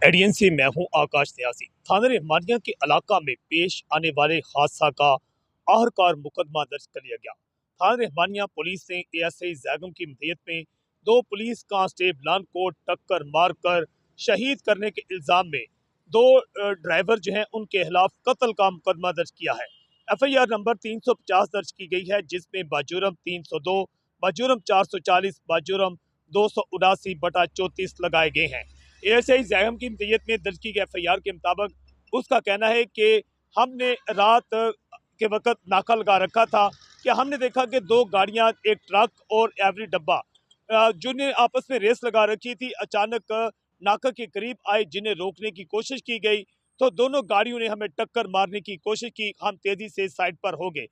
एडियन से मैं हूं आकाश न्यासी। थाना रहमानिया के इलाका में पेश आने वाले हादसा का आखिरकार मुकदमा दर्ज कर लिया गया। थाना रहमानिया पुलिस ने एएसआई जैगम की हिदायत में दो पुलिस कांस्टेबलान को टक्कर मारकर शहीद करने के इल्जाम में दो ड्राइवर जो हैं उनके खिलाफ कत्ल का मुकदमा दर्ज किया है। FIR नंबर 350 दर्ज की गई है, जिसमें बाजुर्म 302, बाजुर्म 440, बाजुर्म 279/34 लगाए गए हैं। एएसआई जैगम की हिदायत में दर्ज की गई FIR के मुताबिक उसका कहना है कि हमने रात के वक्त नाका लगा रखा था कि हमने देखा कि दो गाड़ियां, एक ट्रक और एवरी डब्बा, जिन्हें आपस में रेस लगा रखी थी, अचानक नाका के करीब आए, जिन्हें रोकने की कोशिश की गई तो दोनों गाड़ियों ने हमें टक्कर मारने की कोशिश की। हम तेजी से साइड पर हो गए,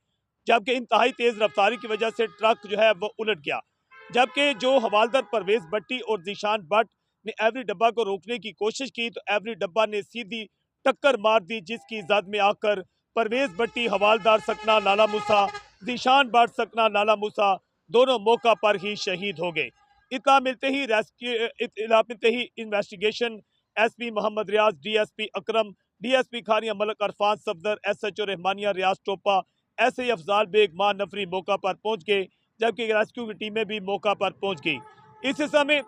जबकि इंतहाई तेज रफ्तारी की वजह से ट्रक जो है वो उलट गया। जबकि जो हवालदार परवेज भट्टी और जीशान भट्ट ने एवरी डब्बा को रोकने की कोशिश की तो एवरी डब्बा ने सीधी टक्कर मार दी, जिसकी जद में आकर परवेज भट्टी, हवालदार सकना लाला मूसा, जीशान भट्ट सकना लाला मूसा दोनों मौका पर ही शहीद हो गए। इतना मिलते ही इन्वेस्टिगेशन SP मोहम्मद रियाज, DSP अकरम, DSP खानिया मलक अरफान सफदर, SHO रहमानिया रियाज टोपा, SI अफजाल बेग मां नफरी मौका पर पहुंच गए, जबकि रेस्क्यू की टीमें भी मौका पर पहुंच गई। इस समय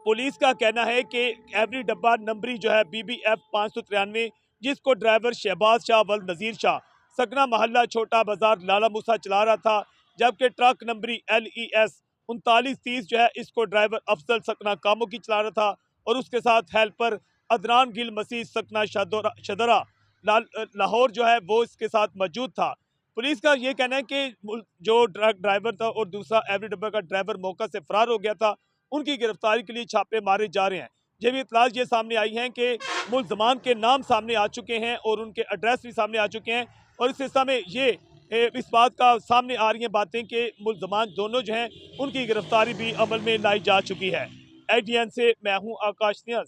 पुलिस का कहना है कि एवरी डब्बा नंबरी जो है BBF 593, जिसको ड्राइवर शहबाज शाह वल नज़ीर शाह सकना मोहल्ला छोटा बाजार लाला मूसा चला रहा था, जबकि ट्रक नंबरी LES 3930 जो है इसको ड्राइवर अफजल सकना कामों की चला रहा था और उसके साथ हेल्पर अदनान गिल मसीह सकना शदरा लाहौर जो है वो इसके साथ मौजूद था। पुलिस का ये कहना है कि जो ट्रक ड्राइवर था और दूसरा एवरी डब्बा का ड्राइवर मौका से फरार हो गया था, उनकी गिरफ्तारी के लिए छापे मारे जा रहे हैं। ये भी इतलाज ये सामने आई हैं कि मुल्ज़मान के नाम सामने आ चुके हैं और उनके एड्रेस भी सामने आ चुके हैं और इस समय ये इस बात का सामने आ रही हैं बातें कि मुल्ज़मान दोनों जो हैं उनकी गिरफ्तारी भी अमल में लाई जा चुकी है। ADN से मैं हूँ आकाश न्याज़।